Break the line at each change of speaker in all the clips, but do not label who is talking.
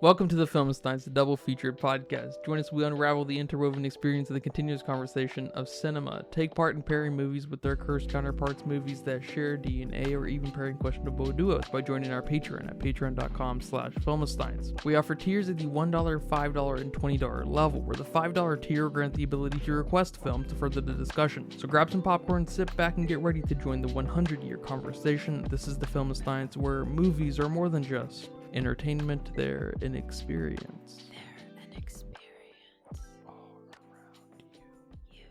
Welcome to the Filmsteins, the double-featured podcast. Join us as we unravel the interwoven experience of the continuous conversation of cinema. Take part in pairing movies with their cursed counterparts, movies that share DNA, or even pairing questionable duos by joining our Patreon at patreon.com/Filmsteins. We offer tiers at the $1, $5, and $20 level, where the $5 tier grant the ability to request films to further the discussion. So grab some popcorn, sit back, and get ready to join the 100-year conversation. This is the Filmsteins, where movies are more than just entertainment, they're an experience. All around you.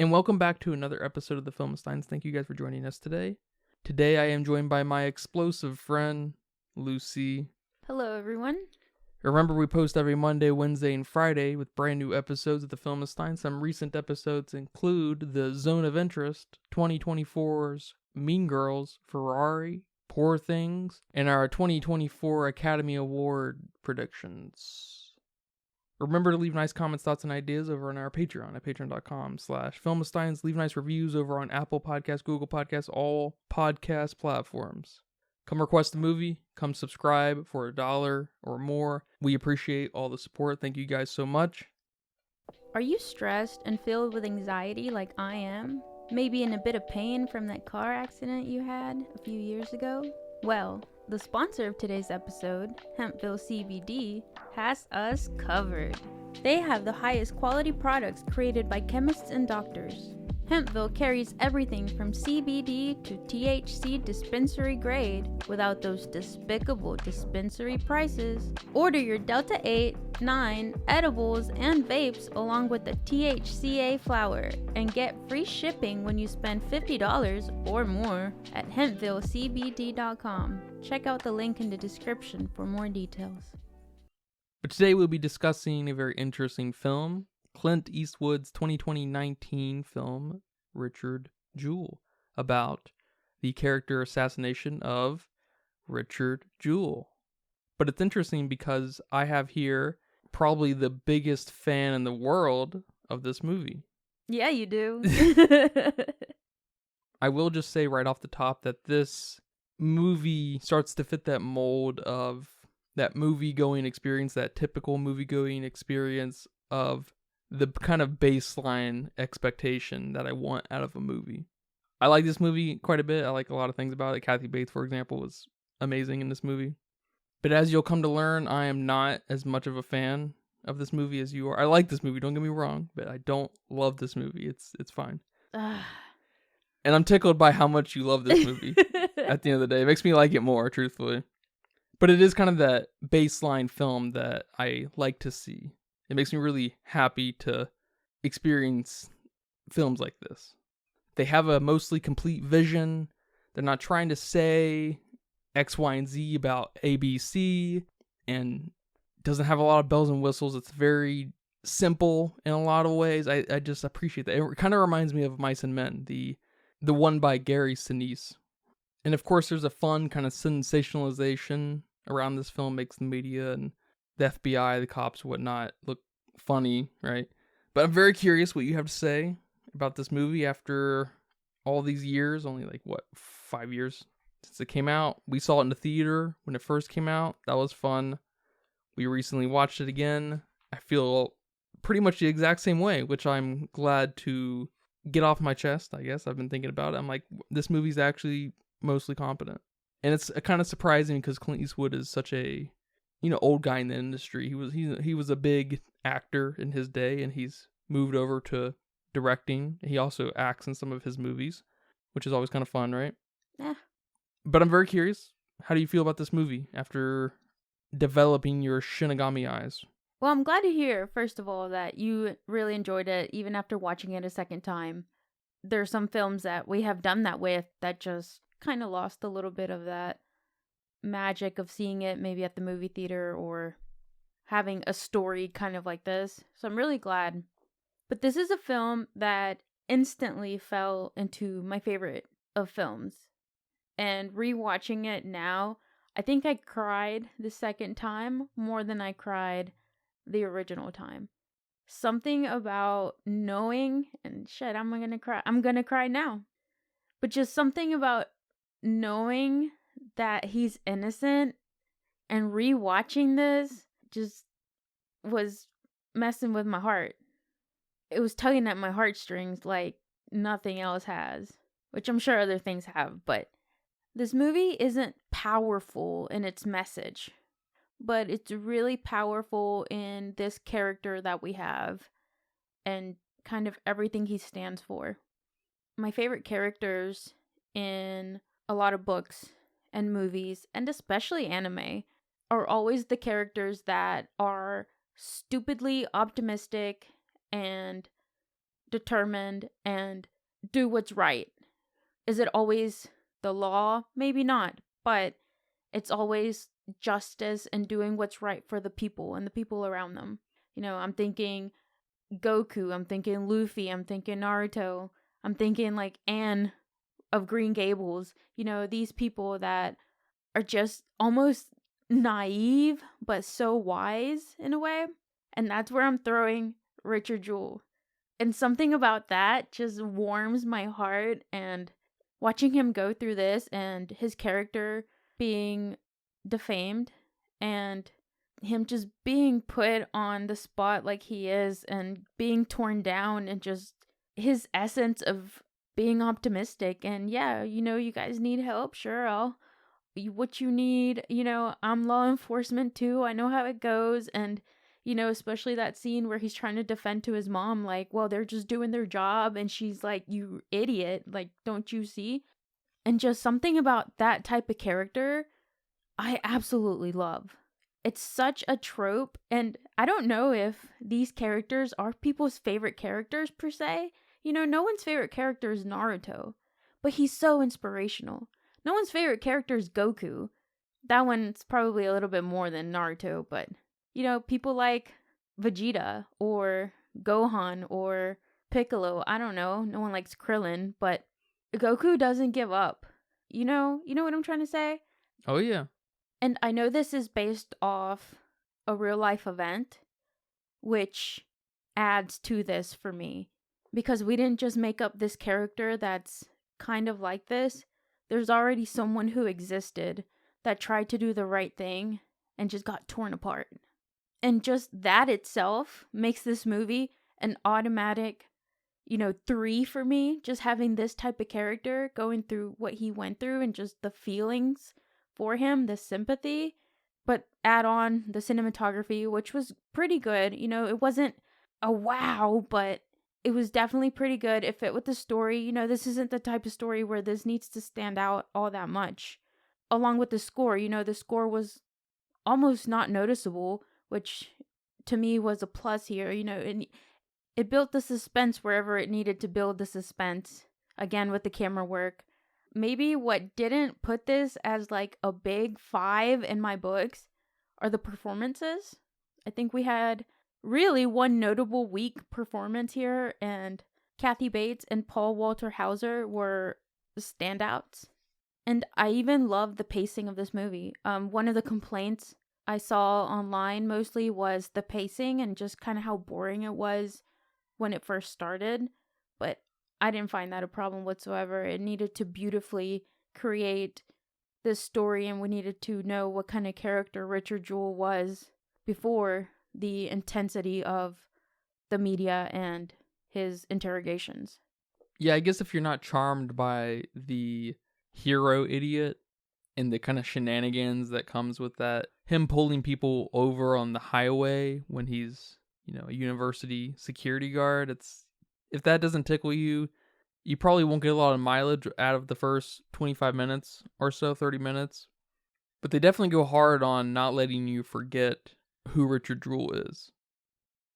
And welcome back to another episode of the Filmsteins. Thank you guys for joining us today. Today I am joined by my explosive friend, Lucy.
Hello, everyone.
Remember, we post every Monday, Wednesday, and Friday with brand new episodes of the Filmsteins. Some recent episodes include the Zone of Interest, 2024's Mean Girls, Ferrari, Poor Things, and our 2024 Academy Award predictions. Remember to leave nice comments, thoughts, and ideas over on our Patreon at patreon.com/Filmsteins. Leave nice reviews over on Apple Podcasts, Google Podcasts, all podcast platforms. Come request a movie. Come subscribe for $1 or more. We appreciate all the support. Thank you guys so much.
Are you stressed and filled with anxiety like I am? Maybe in a bit of pain from that car accident you had a few years ago? Well, the sponsor of today's episode, Hempville CBD, has us covered. They have the highest quality products created by chemists and doctors. Hempville carries everything from CBD to THC dispensary grade without those despicable dispensary prices. Order your Delta 8, 9 edibles and vapes along with the THCA flower and get free shipping when you spend $50 or more at HempvilleCBD.com. Check out the link in the description for more details.
But today we'll be discussing a very interesting film, Clint Eastwood's 2019 film, Richard Jewell, about the character assassination of Richard Jewell. But it's interesting because I have here probably the biggest fan in the world of this movie.
Yeah, you do.
I will just say right off the top that this movie starts to fit that mold of that movie-going experience, that typical movie-going experience of the kind of baseline expectation that I want out of a movie. I like this movie quite a bit. I like a lot of things about it. Kathy Bates, for example, was amazing in this movie. But as you'll come to learn, I am not as much of a fan of this movie as you are. I like this movie, don't get me wrong, but I don't love this movie. It's fine. And I'm tickled by how much you love this movie at the end of the day. It makes me like it more, truthfully. But it is kind of that baseline film that I like to see. It makes me really happy to experience films like this. They have a mostly complete vision. They're not trying to say X, Y, and Z about ABC, and doesn't have a lot of bells and whistles. It's very simple in a lot of ways. I just appreciate that. It kind of reminds me of Mice and Men, the one by Gary Sinise. And of course, there's a fun kind of sensationalization around this film, makes the media and the FBI, the cops, whatnot, look funny, right? But I'm very curious what you have to say about this movie after all these years, only 5 years since it came out. We saw it in the theater when it first came out. That was fun. We recently watched it again. I feel pretty much the exact same way, which I'm glad to get off my chest, I guess. I've been thinking about it. I'm like, this movie's actually mostly competent. And it's kind of surprising because Clint Eastwood is such a old guy in the industry. He was a big actor in his day, and he's moved over to directing. He also acts in some of his movies, which is always kind of fun, right?
Yeah.
But I'm very curious. How do you feel about this movie after developing your Shinigami eyes?
Well, I'm glad to hear, first of all, that you really enjoyed it, even after watching it a second time. There are some films that we have done that with that just kind of lost a little bit of that magic of seeing it maybe at the movie theater or having a story kind of like this. So I'm really glad. But this is a film that instantly fell into my favorite of films. And rewatching it now, I think I cried the second time more than I cried the original time. Something about knowing, and shit, I'm gonna cry now. But just something about knowing that he's innocent And rewatching this just was messing with my heart. It was tugging at my heartstrings like nothing else has, which I'm sure other things have, but this movie isn't powerful in its message, but it's really powerful in this character that we have and kind of everything he stands for. My favorite characters in a lot of books and movies, and especially anime, are always the characters that are stupidly optimistic and determined and do what's right. Is it always the law? Maybe not, but it's always justice and doing what's right for the people and the people around them. I'm thinking Goku, I'm thinking Luffy, I'm thinking Naruto, I'm thinking like Anne of Green Gables. These people that are just almost naive but so wise in a way. And that's where I'm throwing Richard Jewell. And something about that just warms my heart, and watching him go through this and his character being defamed and him just being put on the spot like he is and being torn down, and just his essence of being optimistic. And yeah, you guys need help. Sure, what you need, I'm law enforcement too. I know how it goes. And especially that scene where he's trying to defend to his mom, like, well, they're just doing their job. And she's like, you idiot. Like, don't you see? And just something about that type of character, I absolutely love. It's such a trope. And I don't know if these characters are people's favorite characters per se. No one's favorite character is Naruto, but he's so inspirational. No one's favorite character is Goku. That one's probably a little bit more than Naruto, but people like Vegeta or Gohan or Piccolo. I don't know. No one likes Krillin, but Goku doesn't give up. You know what I'm trying to say?
Oh, yeah.
And I know this is based off a real life event, which adds to this for me. Because we didn't just make up this character that's kind of like this. There's already someone who existed that tried to do the right thing and just got torn apart. And just that itself makes this movie an automatic, 3 for me. Just having this type of character going through what he went through and just the feelings for him, the sympathy. But add on the cinematography, which was pretty good. It wasn't a wow, but it was definitely pretty good. It fit with the story. This isn't the type of story where this needs to stand out all that much. Along with the score, the score was almost not noticeable, which to me was a plus here. And it built the suspense wherever it needed to build the suspense. Again, with the camera work. Maybe what didn't put this as like a big 5 in my books are the performances. I think we had really one notable weak performance here, and Kathy Bates and Paul Walter Hauser were standouts. And I even love the pacing of this movie. One of the complaints I saw online mostly was the pacing and just kind of how boring it was when it first started. But I didn't find that a problem whatsoever. It needed to beautifully create this story, and we needed to know what kind of character Richard Jewell was before the intensity of the media and his interrogations.
Yeah, I guess if you're not charmed by the hero idiot and the kind of shenanigans that comes with that, him pulling people over on the highway when he's, a university security guard, if that doesn't tickle you, you probably won't get a lot of mileage out of the first 25 minutes or so, 30 minutes. But they definitely go hard on not letting you forget who Richard Jewell is.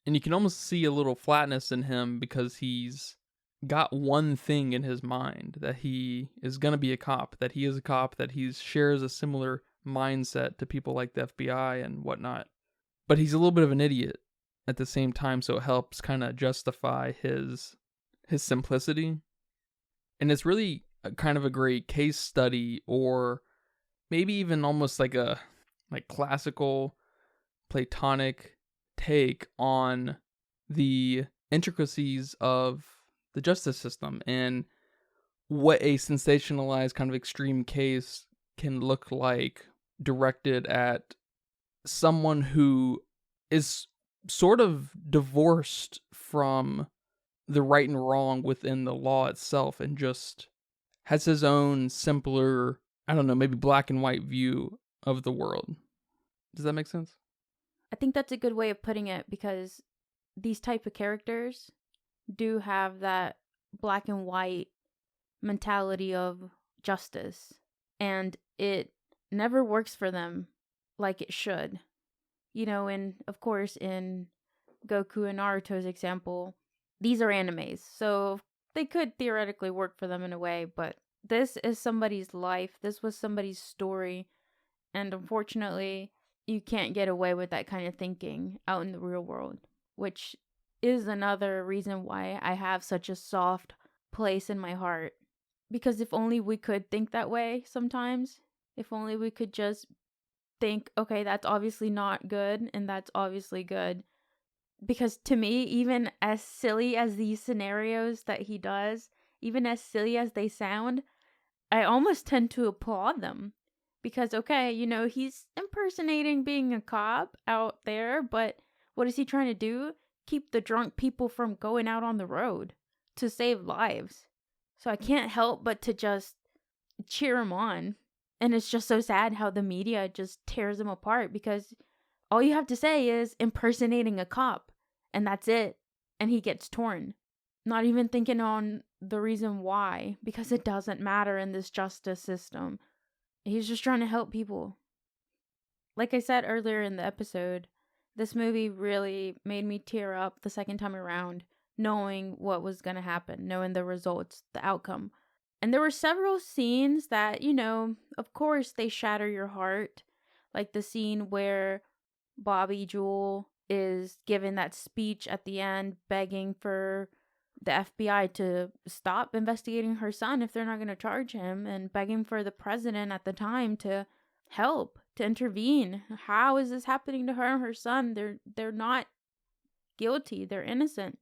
And you can almost see a little flatness in him because he's got one thing in his mind, that he is going to be a cop, that he is a cop, that he shares a similar mindset to people like the FBI and whatnot. But he's a little bit of an idiot at the same time, so it helps kind of justify his simplicity. And it's really kind of a great case study, or maybe even almost like a classical Platonic take on the intricacies of the justice system and what a sensationalized kind of extreme case can look like directed at someone who is sort of divorced from the right and wrong within the law itself and just has his own simpler, I don't know, maybe black and white view of the world. Does that make sense?
I think that's a good way of putting it, because these type of characters do have that black and white mentality of justice, and it never works for them like it should. And of course, in Goku and Naruto's example, these are animes, so they could theoretically work for them in a way, but this is somebody's life. This was somebody's story, and unfortunately, you can't get away with that kind of thinking out in the real world, which is another reason why I have such a soft place in my heart. Because if only we could think that way sometimes, if only we could just think, okay, that's obviously not good and that's obviously good. Because to me, even as silly as these scenarios that he does, even as silly as they sound, I almost tend to applaud them. Because, okay, he's impersonating being a cop out there, but what is he trying to do? Keep the drunk people from going out on the road to save lives. So I can't help but to just cheer him on. And it's just so sad how the media just tears him apart, because all you have to say is impersonating a cop, and that's it. And he gets torn. Not even thinking on the reason why, because it doesn't matter in this justice system. He's just trying to help people. Like I said earlier in the episode, this movie really made me tear up the second time around, knowing what was going to happen, knowing the results, the outcome. And there were several scenes that, of course they shatter your heart. Like the scene where Bobby Jewell is given that speech at the end, begging for the FBI to stop investigating her son if they're not going to charge him, and begging for the president at the time to help, to intervene. How is this happening to her and her son? They're not guilty. They're innocent.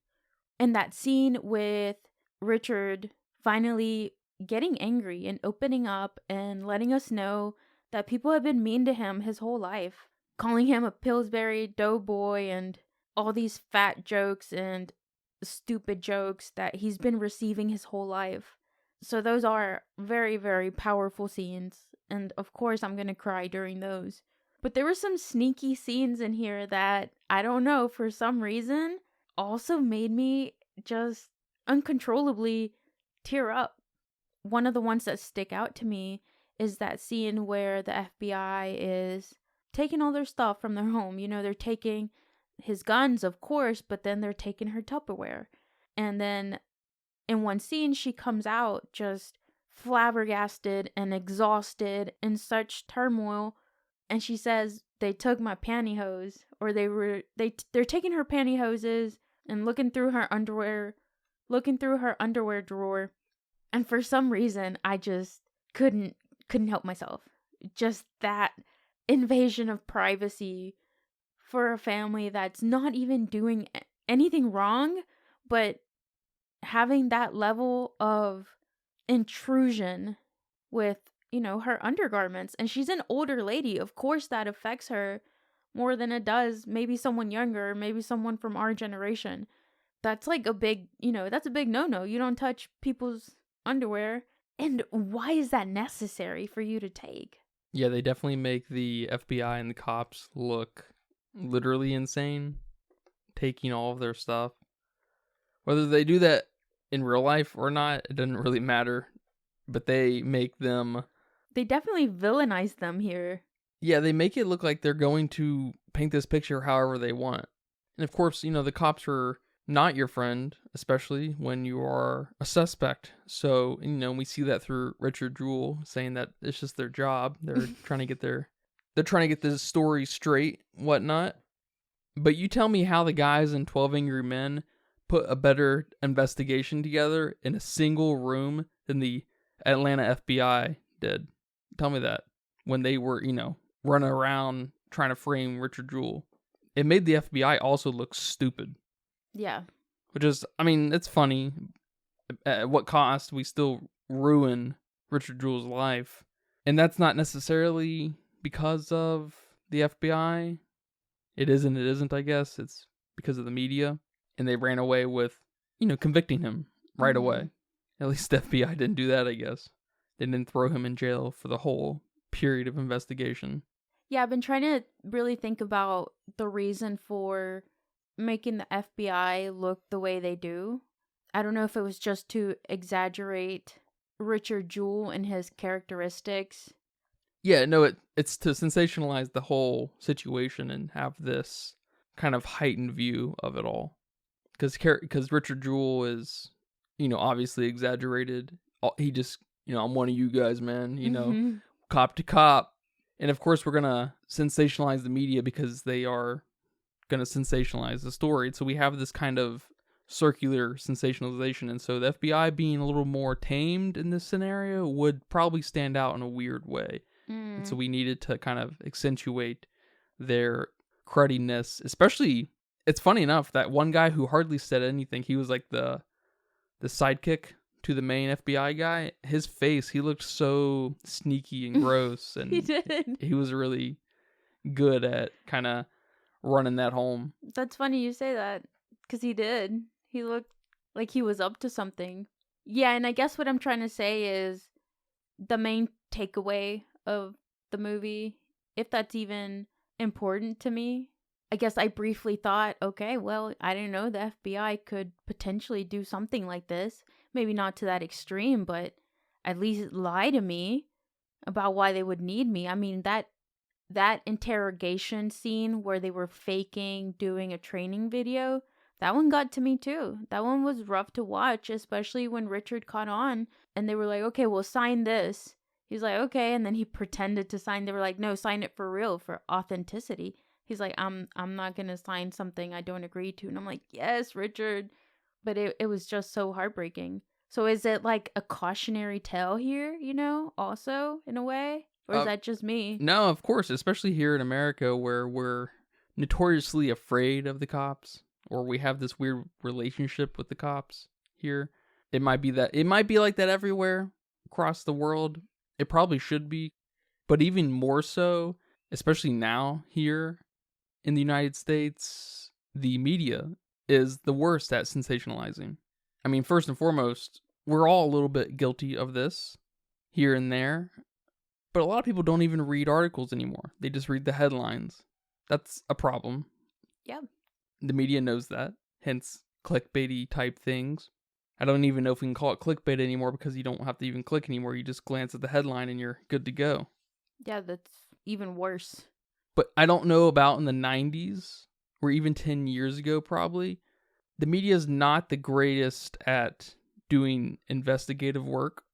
And that scene with Richard finally getting angry and opening up and letting us know that people have been mean to him his whole life, calling him a Pillsbury Doughboy and all these fat jokes and stupid jokes that he's been receiving his whole life. So those are very, very powerful scenes. And of course, I'm going to cry during those. But there were some sneaky scenes in here that, I don't know, for some reason, also made me just uncontrollably tear up. One of the ones that stick out to me is that scene where the FBI is taking all their stuff from their home. They're taking his guns, of course, but then they're taking her Tupperware. And then in one scene, she comes out just flabbergasted and exhausted, in such turmoil, and she says, "They took my pantyhose," or they're taking her pantyhoses and looking through her underwear drawer. And for some reason, I just couldn't help myself. Just that invasion of privacy for a family that's not even doing anything wrong, but having that level of intrusion with, her undergarments. And she's an older lady. Of course that affects her more than it does maybe someone younger, maybe someone from our generation. That's like a big, that's a big no-no. You don't touch people's underwear. And why is that necessary for you to take?
Yeah, they definitely make the FBI and the cops look literally insane, taking all of their stuff. Whether they do that in real life or not, it doesn't really matter. But they make them...
They definitely villainize them here.
Yeah, they make it look like they're going to paint this picture however they want. And of course, the cops are not your friend, especially when you are a suspect. So, we see that through Richard Jewell saying that it's just their job. They're trying to get this story straight, whatnot. But you tell me how the guys in 12 Angry Men put a better investigation together in a single room than the Atlanta FBI did. Tell me that. When they were, running around trying to frame Richard Jewell. It made the FBI also look stupid.
Yeah.
Which is, it's funny. At what cost we still ruin Richard Jewell's life. And that's not necessarily because of the FBI. It isn't, I guess. It's because of the media. And they ran away with, convicting him right away. At least the FBI didn't do that, I guess. They didn't throw him in jail for the whole period of investigation.
Yeah, I've been trying to really think about the reason for making the FBI look the way they do. I don't know if it was just to exaggerate Richard Jewell and his characteristics.
Yeah, no, it's to sensationalize the whole situation and have this kind of heightened view of it all. Because Richard Jewell is, obviously exaggerated. He just, I'm one of you guys, man, cop to cop. And of course, we're going to sensationalize the media because they are going to sensationalize the story. So we have this kind of circular sensationalization. And so the FBI being a little more tamed in this scenario would probably stand out in a weird way. And so we needed to kind of accentuate their crudiness. Especially, it's funny enough that one guy who hardly said anything, he was like the sidekick to the main FBI guy. His face, he looked so sneaky and gross. And
He did.
He was really good at kind of running that home.
That's funny you say that, because he did. He looked like he was up to something. Yeah, and I guess what I'm trying to say is the main takeaway of the movie, if that's even important to me. I guess I briefly thought, okay, well, I didn't know the FBI could potentially do something like this. Maybe not to that extreme, but at least lie to me about why they would need me. I mean, that interrogation scene where they were faking doing a training video, that one got to me too. That one was rough to watch, especially when Richard caught on and they were like, okay, well, sign this. He's like, okay, and then he pretended to sign. They were like, no, sign it for real, for authenticity. He's like, I'm not gonna sign something I don't agree to. And I'm like, yes, Richard. But it was just so heartbreaking. So is it like a cautionary tale here, also, in a way? Or is that just me?
No, of course, especially here in America where we're notoriously afraid of the cops, or we have this weird relationship with the cops here. It might be like that everywhere across the world. It probably should be, but even more so, especially now here in the United States, the media is the worst at sensationalizing. I mean, first and foremost, we're all a little bit guilty of this here and there, but a lot of people don't even read articles anymore. They just read the headlines. That's a problem.
Yeah.
The media knows that, hence clickbaity type things. I don't even know if we can call it clickbait anymore because you don't have to even click anymore. You just glance at the headline and you're good to go.
Yeah, that's even worse.
But I don't know about in the 90s or even 10 years ago probably. The media is not the greatest at doing investigative work.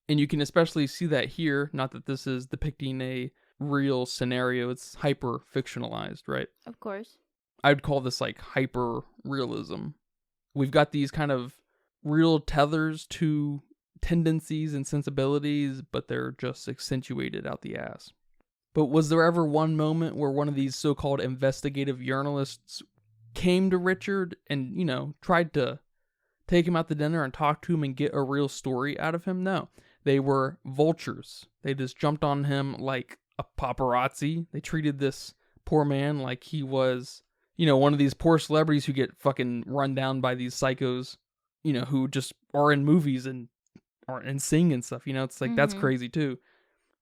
And you can especially see that here. Not that this is depicting a real scenario. It's hyper fictionalized, right?
Of course.
I'd call this like hyper realism. We've got these kind of real tethers to tendencies and sensibilities, but they're just accentuated out the ass. But was there ever one moment where one of these so-called investigative journalists came to Richard and, tried to take him out to dinner and talk to him and get a real story out of him? No. They were vultures. They just jumped on him like a paparazzi. They treated this poor man like he was, one of these poor celebrities who get fucking run down by these psychos, who just are in movies and sing and stuff. It's like, that's crazy too.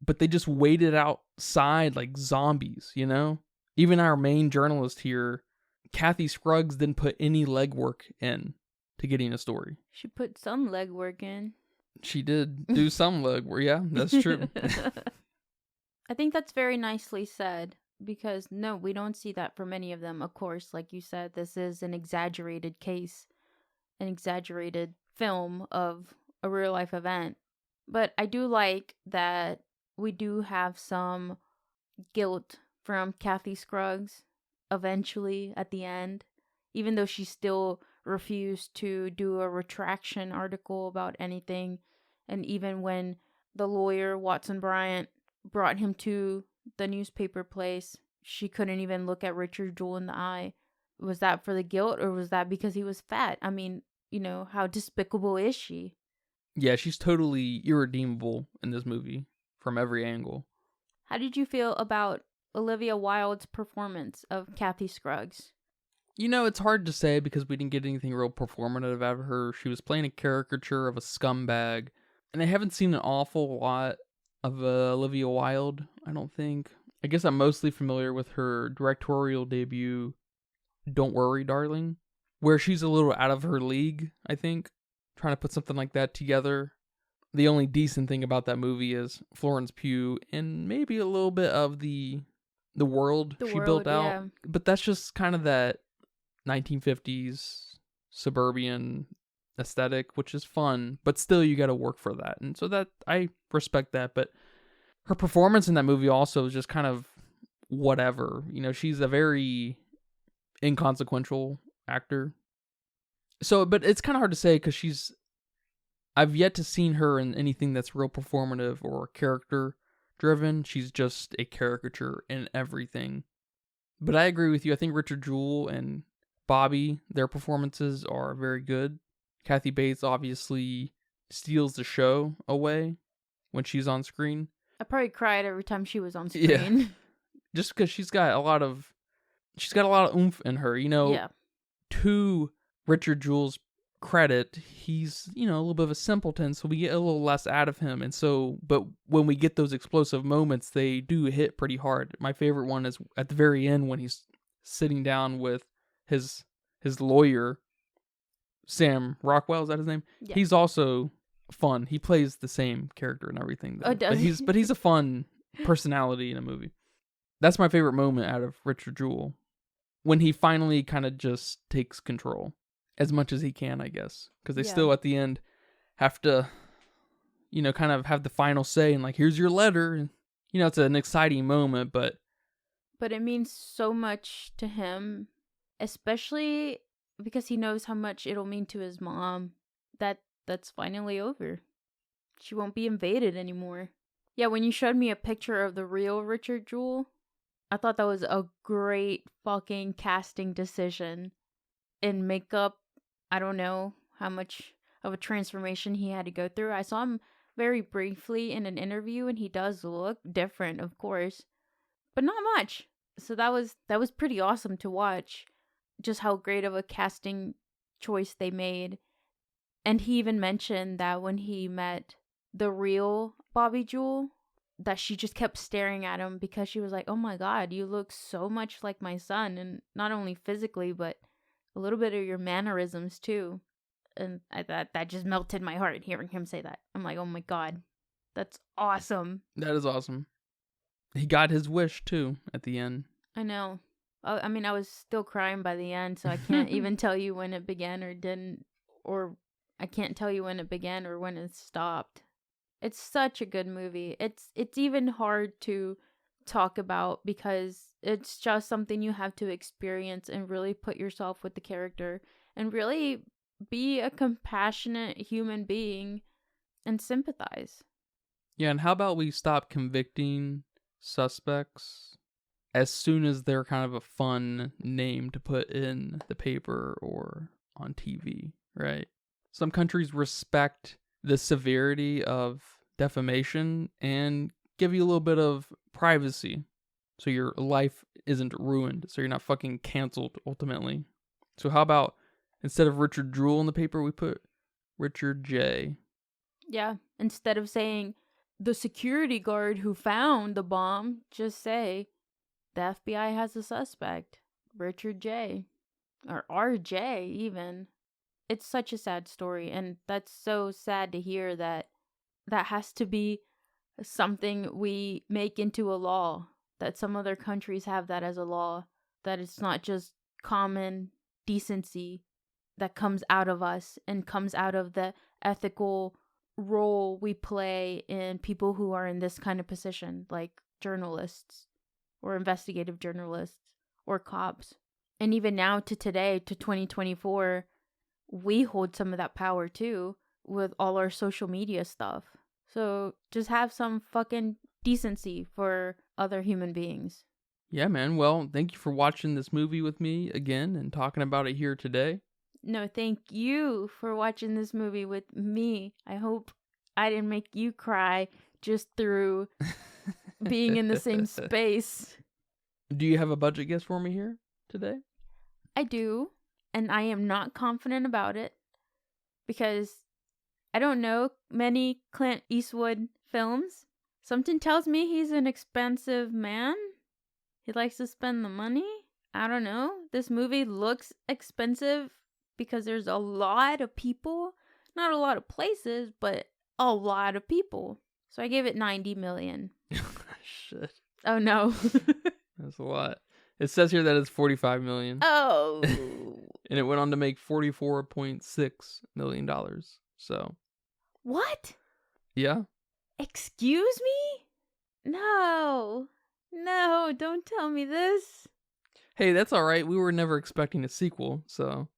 But they just waited outside like zombies, Even our main journalist here, Kathy Scruggs, didn't put any legwork in to getting a story.
She put some legwork in.
She did do some legwork. Yeah, that's true.
I think that's very nicely said, because no, we don't see that for many of them. Of course, like you said, this is an exaggerated case, an exaggerated film of a real life event. But I do like that we do have some guilt from Kathy Scruggs eventually at the end, even though she still refused to do a retraction article about anything. And even when the lawyer, Watson Bryant, brought him to the newspaper place, she couldn't even look at Richard Jewell in the eye. Was that for the guilt, or was that because he was fat? I mean, how despicable is she?
Yeah, she's totally irredeemable in this movie from every angle.
How did you feel about Olivia Wilde's performance of Kathy Scruggs?
You know, it's hard to say because we didn't get anything real performative out of her. She was playing a caricature of a scumbag. And I haven't seen an awful lot of Olivia Wilde, I don't think. I guess I'm mostly familiar with her directorial debut, Don't Worry, Darling, where she's a little out of her league, I think, trying to put something like that together. The only decent thing about that movie is Florence Pugh and maybe a little bit of the world she built out.
Yeah.
But that's just kind of that 1950s suburban aesthetic, which is fun, but still you got to work for that. And so that I respect that, but her performance in that movie also is just kind of whatever. You know, she's a very inconsequential actor. So, but it's kind of hard to say because I've yet to seen her in anything that's real performative or character driven. She's just a caricature in everything. But I agree with you. I think Richard Jewell and Bobby, their performances are very good. Kathy Bates obviously steals the show away when she's on screen.
I probably cried every time she was on screen.
Yeah. Just because she's got a lot of oomph in her, you know.
Yeah.
To Richard Jewell's credit, he's, you know, a little bit of a simpleton, so we get a little less out of him. And so, but when we get those explosive moments, they do hit pretty hard. My favorite one is at the very end when he's sitting down with his lawyer, Sam Rockwell, is that his name?
Yeah.
He's also fun. He plays the same character and everything.
Oh, does he?
But he's a fun personality in a movie. That's my favorite moment out of Richard Jewell. When he finally kind of just takes control. As much as he can, I guess. Because they still, at the end, have to, you know, kind of have the final say. And like, here's your letter. And, you know, it's an exciting moment, but...
But it means so much to him. Especially because he knows how much it'll mean to his mom. That's finally over. She won't be invaded anymore. Yeah, when you showed me a picture of the real Richard Jewell, I thought that was a great fucking casting decision. In makeup, I don't know how much of a transformation he had to go through. I saw him very briefly in an interview, and he does look different, of course, but not much. So that was pretty awesome to watch, just how great of a casting choice they made. And he even mentioned that when he met the real Bobby Jewell, that she just kept staring at him because she was like, oh my God, you look so much like my son. And not only physically, but a little bit of your mannerisms too. And that just melted my heart hearing him say that. I'm like, oh my God, that's awesome.
That is awesome. He got his wish too at the end.
I know. I mean, I was still crying by the end, so I can't even tell you when it began or didn't, or I can't tell you when it began or when it stopped. It's such a good movie. It's even hard to talk about because it's just something you have to experience and really put yourself with the character and really be a compassionate human being and sympathize.
Yeah, and how about we stop convicting suspects as soon as they're kind of a fun name to put in the paper or on TV, right? Some countries respect the severity of defamation and give you a little bit of privacy so your life isn't ruined, so you're not fucking canceled ultimately. So how about instead of Richard Jewell in the paper, we put Richard J.
Yeah, instead of saying the security guard who found the bomb, just say the FBI has a suspect, Richard J. Or RJ even. It's such a sad story, and that's so sad to hear that has to be something we make into a law, that some other countries have that as a law, that it's not just common decency that comes out of us and comes out of the ethical role we play in people who are in this kind of position, like journalists or investigative journalists or cops. And even now to today, to 2024, we hold some of that power too with all our social media stuff. So just have some fucking decency for other human beings.
Yeah, man. Well, thank you for watching this movie with me again and talking about it here today.
No, thank you for watching this movie with me. I hope I didn't make you cry just through being in the same space.
Do you have a budget guess for me here today?
I do, and I am not confident about it because I don't know many Clint Eastwood films. Something tells me he's an expensive man. He likes to spend the money. I don't know. This movie looks expensive because there's a lot of people. Not a lot of places, but a lot of people. So I gave it 90 million.
Shit.
Oh no.
That's a lot. It says here that it's 45 million.
Oh.
And it went on to make $44.6 million. So.
What?
Yeah.
Excuse me? No. No, don't tell me this.
Hey, that's all right. We were never expecting a sequel, so.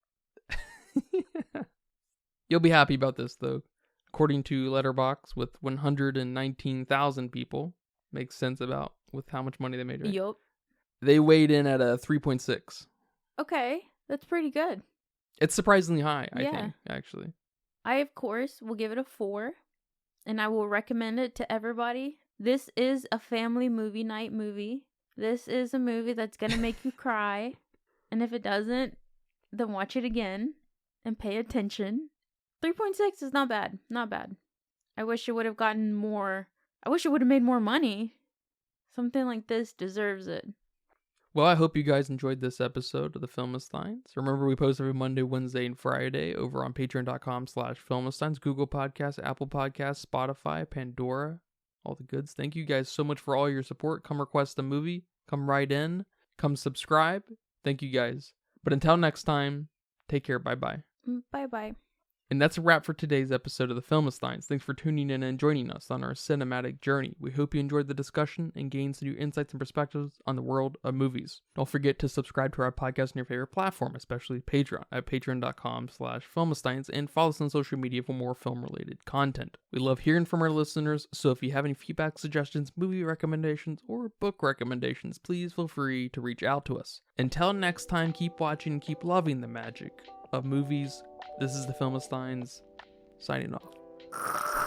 You'll be happy about this, though. According to Letterboxd, with 119,000 people, makes sense about with how much money they made, right?
Yup.
They weighed in at a 3.6.
Okay, that's pretty good.
It's surprisingly high, I
Yeah.
think, actually.
I, of course, will give it a 4, and I will recommend it to everybody. This is a family movie night movie. This is a movie that's going to make you cry, and if it doesn't, then watch it again and pay attention. 3.6 is not bad. Not bad. I wish it would have gotten more. I wish it would have made more money. Something like this deserves it.
Well, I hope you guys enjoyed this episode of the Filmistines. Remember, we post every Monday, Wednesday, and Friday over on patreon.com/Filmistines, Google Podcasts, Apple Podcasts, Spotify, Pandora, all the goods. Thank you guys so much for all your support. Come request a movie. Come write in. Come subscribe. Thank you guys. But until next time, take care. Bye-bye.
Bye-bye.
And that's a wrap for today's episode of the Filmistines. Thanks for tuning in and joining us on our cinematic journey. We hope you enjoyed the discussion and gained some new insights and perspectives on the world of movies. Don't forget to subscribe to our podcast on your favorite platform, especially Patreon at patreon.com/Filmistines, and follow us on social media for more film-related content. We love hearing from our listeners, so if you have any feedback, suggestions, movie recommendations, or book recommendations, please feel free to reach out to us. Until next time, keep watching and keep loving the magic of movies. This is the Filmistines, signing off.